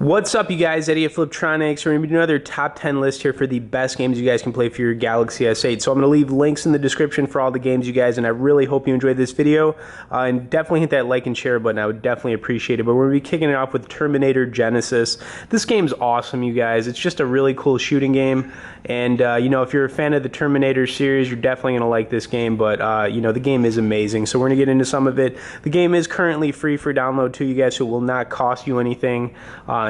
What's up, you guys? Eddie of Fliptroniks. We're going to do another top 10 list here for the best games you guys can play for your Galaxy S8. So I'm going to leave links in the description for all the games, you guys, and I really hope you enjoyed this video. And definitely hit that like and share button. I would definitely appreciate it. But we're going to be kicking it off with Terminator Genisys. This game's awesome, you guys. It's just a really cool shooting game. And, you know, if you're a fan of the Terminator series, you're definitely going to like this game. But, you know, the game is amazing. So we're going to get into some of it. The game is currently free for download too, you guys, so it will not cost you anything.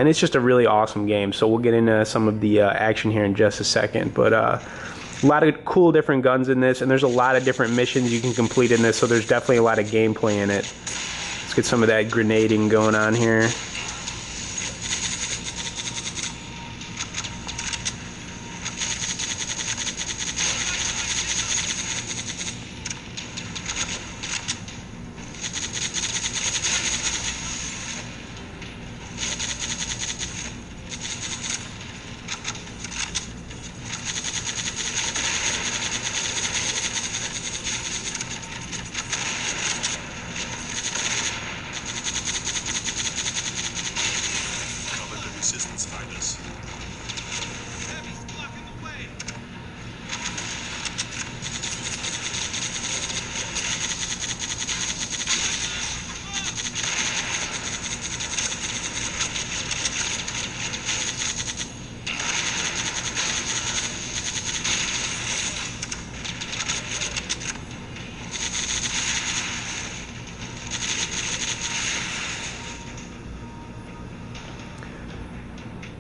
And it's just a really awesome game. So we'll get into some of the action here in just a second. But a lot of cool different guns in this, and there's a lot of different missions you can complete in this, so there's definitely a lot of gameplay in it. Let's get some of that grenading going on here.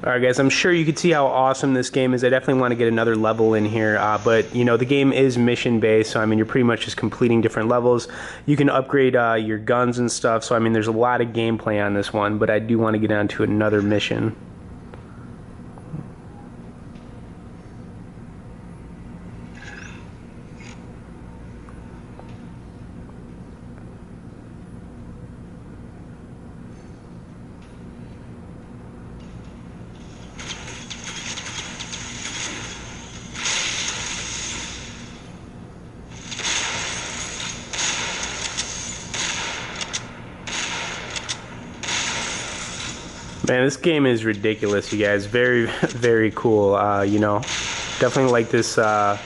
Alright guys, I'm sure you can see how awesome this game is. I definitely want to get another level in here, but you know, the game is mission based, so I mean, you're pretty much just completing different levels. You can upgrade your guns and stuff, so I mean, there's a lot of gameplay on this one, but I do want to get on to another mission. Man, this game is ridiculous, you guys. Very, very cool. You know, definitely like this, kind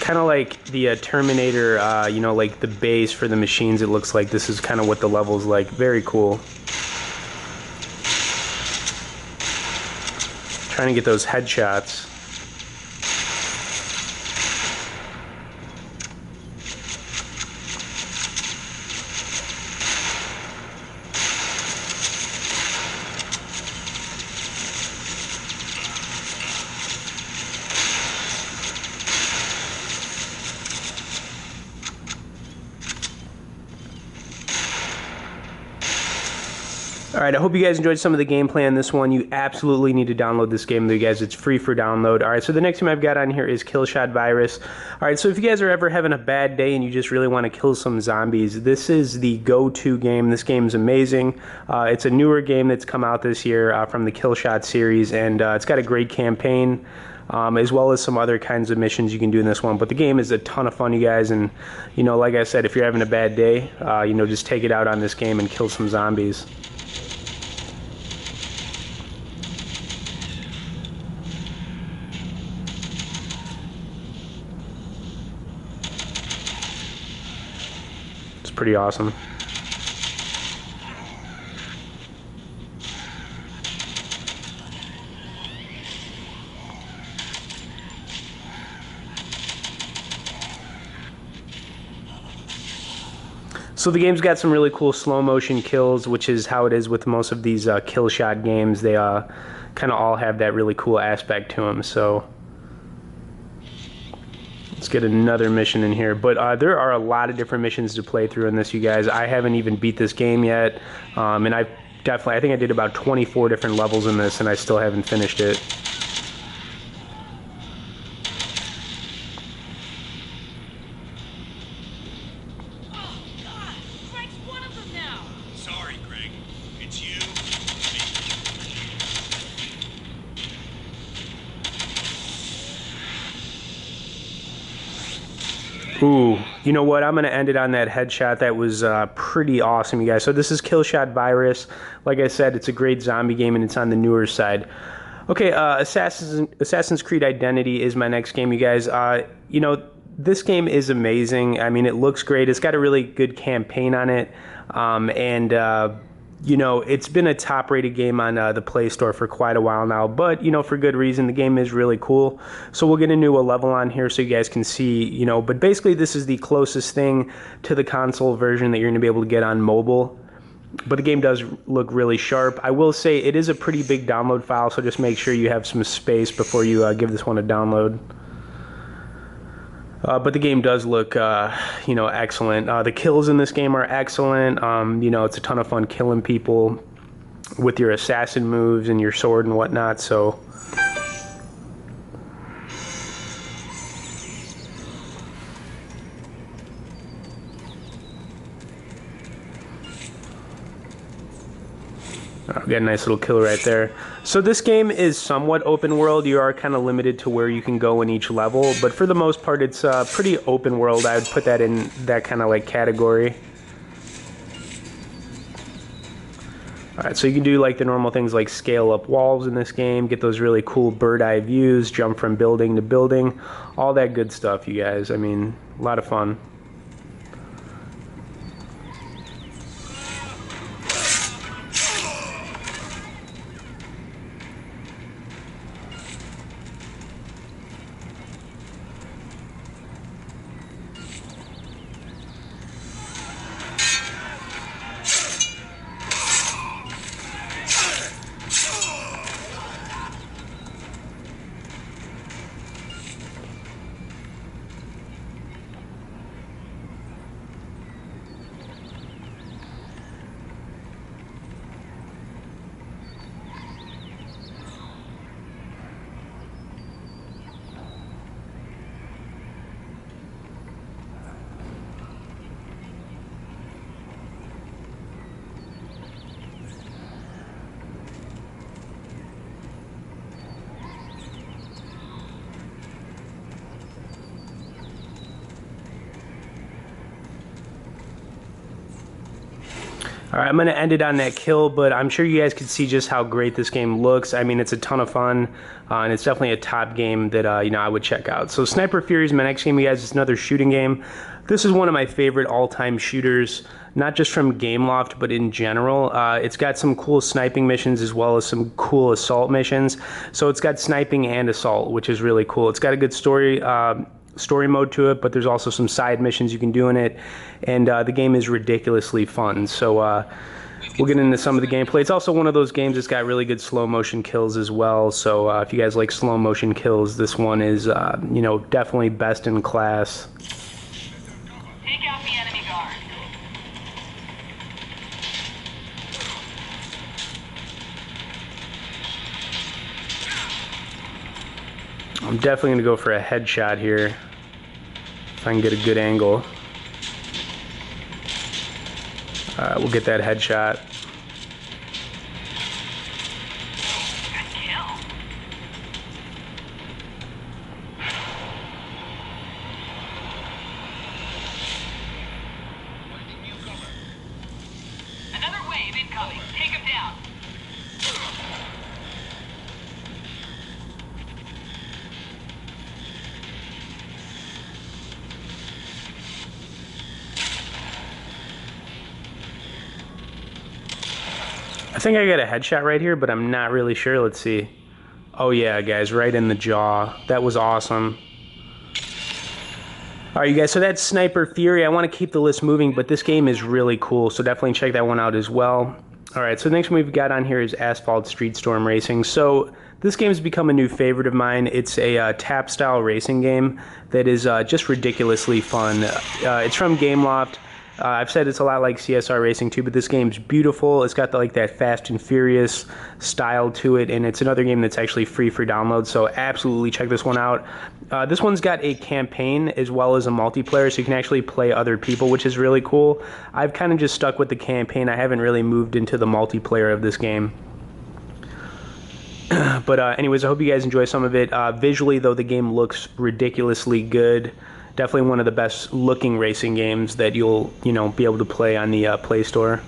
of like the Terminator, you know, like the base for the machines. It looks like this is kind of what the level's like. Very cool. Trying to get those headshots. Alright, I hope you guys enjoyed some of the gameplay on this one. You absolutely need to download this game, though, you guys. It's free for download. Alright, so the next game I've got on here is Killshot Virus. Alright, so if you guys are ever having a bad day and you just really want to kill some zombies, this is the go-to game. This game's amazing. It's a newer game that's come out this year from the Killshot series, and it's got a great campaign. As well as some other kinds of missions you can do in this one. But the game is a ton of fun, you guys, and, you know, like I said, if you're having a bad day, you know, just take it out on this game and kill some zombies. It's pretty awesome. So the game's got some really cool slow motion kills, which is how it is with most of these kill shot games. They kind of all have that really cool aspect to them. So let's get another mission in here. But there are a lot of different missions to play through in this, you guys. I haven't even beat this game yet, and I think I did about 24 different levels in this, and I still haven't finished it. Ooh, you know what? I'm going to end it on that headshot. That was pretty awesome, you guys. So this is Killshot Virus. like I said, it's a great zombie game, and it's on the newer side. Okay, Assassin's Creed Identity is my next game, you guys. You know, this game is amazing. I mean, it looks great. It's got a really good campaign on it, you know, it's been a top-rated game on the Play Store for quite a while now, but, you know, for good reason. The game is really cool. So we'll get into a level on here so you guys can see, you know, but basically this is the closest thing to the console version that you're going to be able to get on mobile. But the game does look really sharp. I will say it is a pretty big download file, so just make sure you have some space before you give this one a download. But the game does look, you know, excellent. The kills in this game are excellent. You know, it's a ton of fun killing people with your assassin moves and your sword and whatnot, so... We got a nice little kill right there. So this game is somewhat open world. You are kind of limited to where you can go in each level, but for the most part it's pretty open world. I would put that in that kind of like category. Alright, so you can do like the normal things like scale up walls in this game, get those really cool bird eye views, jump from building to building, all that good stuff, you guys. I mean, a lot of fun. All right, I'm going to end it on that kill, but I'm sure you guys can see just how great this game looks. I mean, it's a ton of fun, and it's definitely a top game that, you know, I would check out. So Sniper Fury is my next game, you guys. It's another shooting game. This is one of my favorite all-time shooters, not just from Gameloft, but in general. It's got some cool sniping missions as well as some cool assault missions. So it's got sniping and assault, which is really cool. It's got a good story mode to it, but there's also some side missions you can do in it, and the game is ridiculously fun. So we'll get into some of the gameplay. It's also one of those games that's got really good slow motion kills as well, so if you guys like slow motion kills, this one is you know, definitely best in class. Take out the enemy guard. I'm definitely going to go for a headshot here, if I can get a good angle. We'll get that headshot. Good kill. Another wave incoming. Take him down. I think I got a headshot right here, but I'm not really sure. Let's see. Oh yeah, guys, right in the jaw. That was awesome. All right, you guys, so that's Sniper Fury. I want to keep the list moving, but this game is really cool, so definitely check that one out as well. All right, so the next one we've got on here is Asphalt Street Storm Racing. So this game has become a new favorite of mine. It's a tap-style racing game that is just ridiculously fun. It's from Gameloft. I've said it's a lot like CSR Racing 2, but this game's beautiful. It's got like that Fast and Furious style to it, and it's another game that's actually free for download, so absolutely check this one out. This one's got a campaign as well as a multiplayer, so you can actually play other people, which is really cool. I've kind of just stuck with the campaign. I haven't really moved into the multiplayer of this game. But anyways, I hope you guys enjoy some of it. Visually, though, the game looks ridiculously good. Definitely one of the best looking racing games that you'll, you know, be able to play on the Play Store.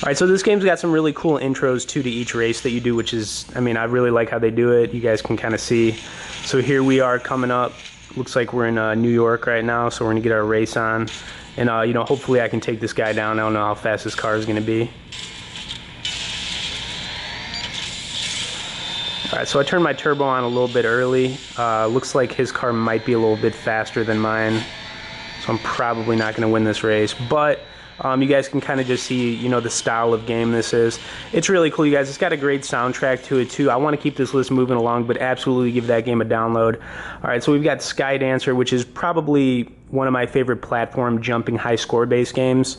right, so this game's got some really cool intros too to each race that you do, which is, I mean, I really like how they do it. You guys can kind of see. So here we are coming up. Looks like we're in New York right now, so we're gonna get our race on. And, you know, hopefully I can take this guy down. I don't know how fast this car is gonna be. All right, so I turned my turbo on a little bit early. Looks like his car might be a little bit faster than mine. So I'm probably not gonna win this race, but you guys can kind of just see, you know, the style of game this is. It's really cool, you guys. It's got a great soundtrack to it, too. I want to keep this list moving along, but absolutely give that game a download. All right, so we've got Skydancer, which is probably one of my favorite platform jumping high score-based games.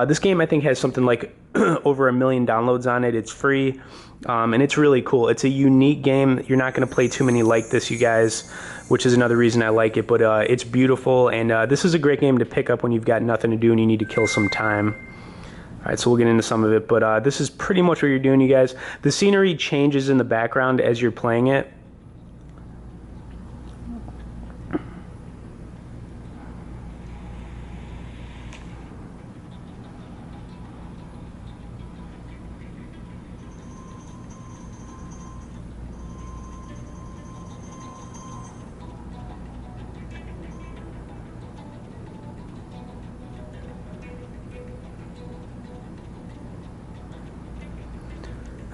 This game, I think, has something like over 1 million downloads on it. It's free, and it's really cool. It's a unique game. You're not going to play too many like this, you guys, which is another reason I like it, but it's beautiful, and this is a great game to pick up when you've got nothing to do and you need to kill some time. All right, so we'll get into some of it, but this is pretty much what you're doing, you guys. The scenery changes in the background as you're playing it.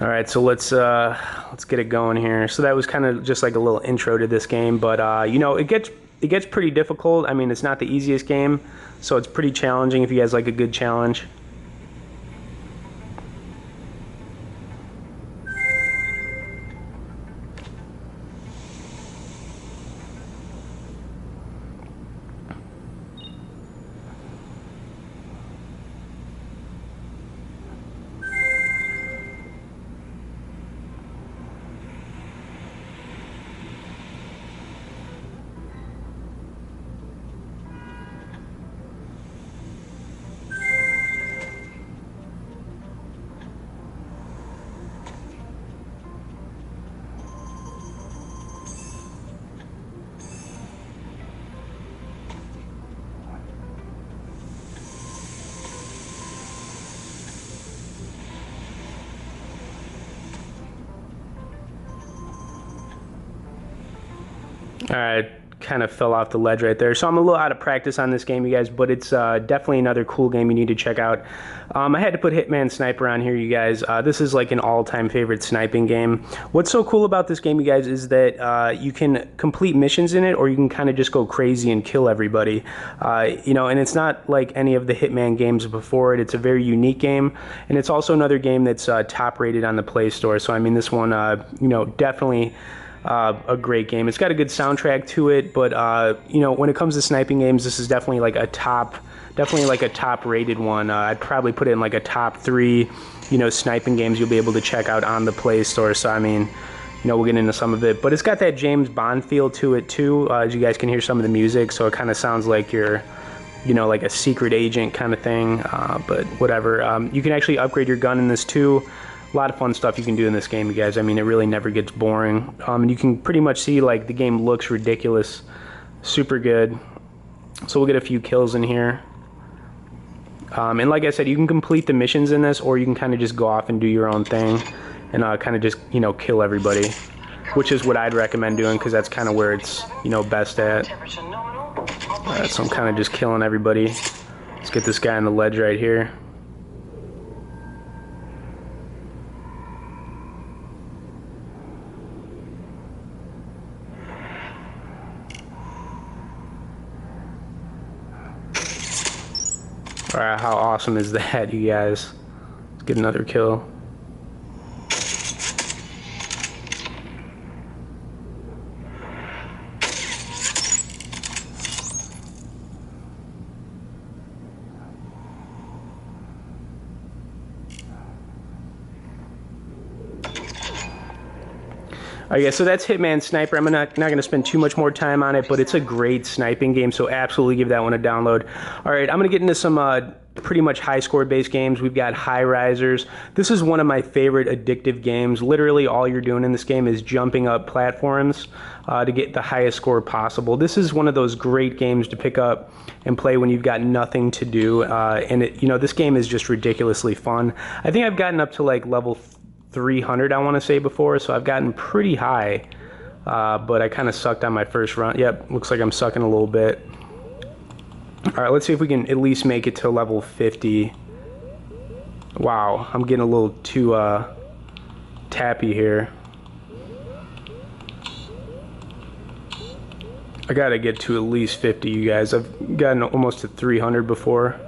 All right, so let's get it going here. So that was kind of just like a little intro to this game, but you know, it gets pretty difficult. I mean, it's not the easiest game, so it's pretty challenging if you guys like a good challenge. All right, kind of fell off the ledge right there. So I'm a little out of practice on this game, you guys, but it's definitely another cool game you need to check out. I had to put Hitman Sniper on here, you guys. This is like an all-time favorite sniping game. What's so cool about this game, you guys, is that you can complete missions in it, or you can kind of just go crazy and kill everybody. You know, and it's not like any of the Hitman games before it. It's a very unique game, and it's also another game that's top rated on the Play Store. So I mean, this one, you know, definitely a great game. It's got a good soundtrack to it, but you know, when it comes to sniping games, this is definitely like a top rated one. I'd probably put it in like a top 3, you know, sniping games you'll be able to check out on the Play Store. So I mean, you know, we'll get into some of it, but it's got that James Bond feel to it too. As you guys can hear some of the music, so it kind of sounds like you're, you know, like a secret agent kind of thing. But whatever. You can actually upgrade your gun in this too. A lot of fun stuff you can do in this game, you guys. I mean, it really never gets boring. And you can pretty much see, like, the game looks ridiculous. Super good. So we'll get a few kills in here. And like I said, you can complete the missions in this, or you can kind of just go off and do your own thing and kind of just, you know, kill everybody, which is what I'd recommend doing, because that's kind of where it's, you know, best at. Alright, so I'm kind of just killing everybody. Let's get this guy on the ledge right here. Alright, how awesome is that, you guys? Let's get another kill. Okay, so that's Hitman Sniper. I'm not going to spend too much more time on it, but it's a great sniping game, so absolutely give that one a download. All right, I'm going to get into some pretty much high score based games. We've got high risers. This is one of my favorite addictive games. Literally all you're doing in this game is jumping up platforms to get the highest score possible. This is one of those great games to pick up and play when you've got nothing to do. And this game is just ridiculously fun. I think I've gotten up to like level 300, I want to say, before, so I've gotten pretty high. But I kind of sucked on my first run. Yep, looks like I'm sucking a little bit. All right, let's see if we can at least make it to level 50. Wow, I'm getting a little too tappy here. I gotta get to at least 50, you guys. I've gotten almost to 300 before.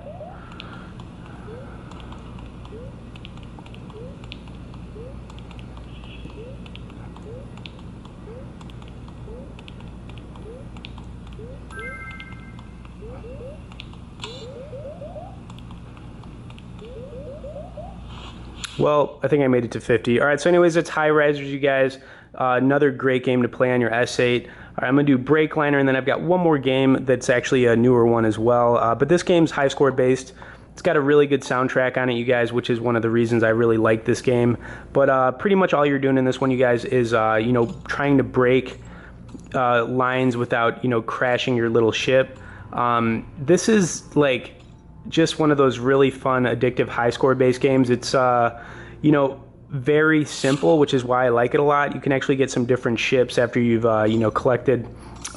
Well, I think I made it to 50. All right, so anyways, it's High Risers, you guys. Another great game to play on your S8. All right, I'm going to do Breakliner, and then I've got one more game that's actually a newer one as well. But this game's high score based. It's got a really good soundtrack on it, you guys, which is one of the reasons I really like this game. But pretty much all you're doing in this one, you guys, is, trying to break lines without, crashing your little ship. This is, like, just one of those really fun, addictive, high score based games. It's, very simple, which is why I like it a lot. You can actually get some different ships after you've, collected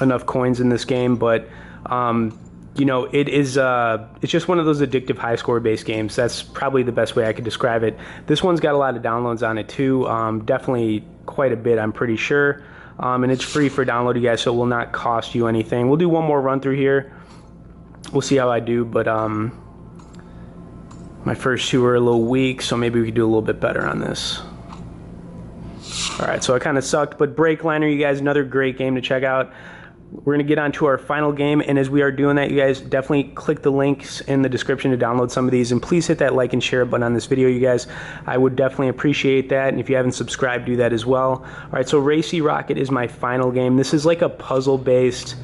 enough coins in this game. But, it is, it's just one of those addictive, high score based games. That's probably the best way I could describe it. This one's got a lot of downloads on it too. Definitely quite a bit, I'm pretty sure. And it's free for download, you guys, so it will not cost you anything. We'll do one more run through here. We'll see how I do, but my first two are a little weak, so maybe we could do a little bit better on this. All right, so I kind of sucked, but Breakliner, you guys, another great game to check out. We're going to get on to our final game, and as we are doing that, you guys, definitely click the links in the description to download some of these, and please hit that like and share button on this video, you guys. I would definitely appreciate that, and if you haven't subscribed, do that as well. All right, so Racey Rocket is my final game. This is like a puzzle-based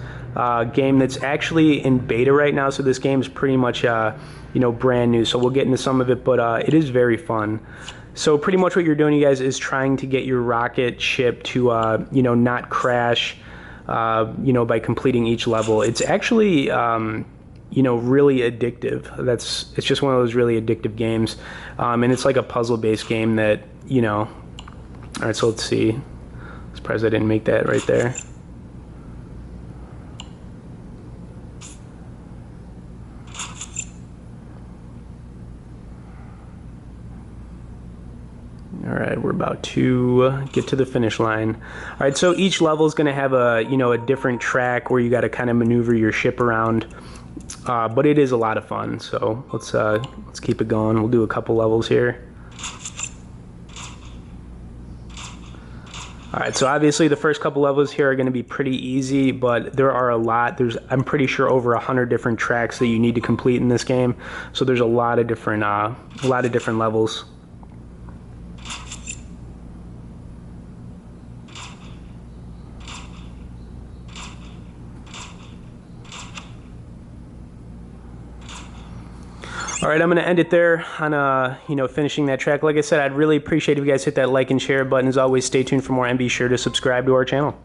game that's actually in beta right now, so this game is pretty much brand new, so we'll get into some of it, but it is very fun. So pretty much what you're doing, you guys, is trying to get your rocket ship to not crash by completing each level. It's actually really addictive. It's just one of those really addictive games, and it's like a puzzle based game that all right, so let's see. I'm surprised I didn't make that right there. All right, we're about to get to the finish line. All right, so each level is going to have a a different track where you got to kind of maneuver your ship around, but it is a lot of fun. So let's keep it going. We'll do a couple levels here. All right, so obviously the first couple levels here are going to be pretty easy, but there are a lot. I'm pretty sure over 100 different tracks that you need to complete in this game. So there's a lot of different levels. All right, I'm going to end it there on, finishing that track. Like I said, I'd really appreciate if you guys hit that like and share button. As always, stay tuned for more, and be sure to subscribe to our channel.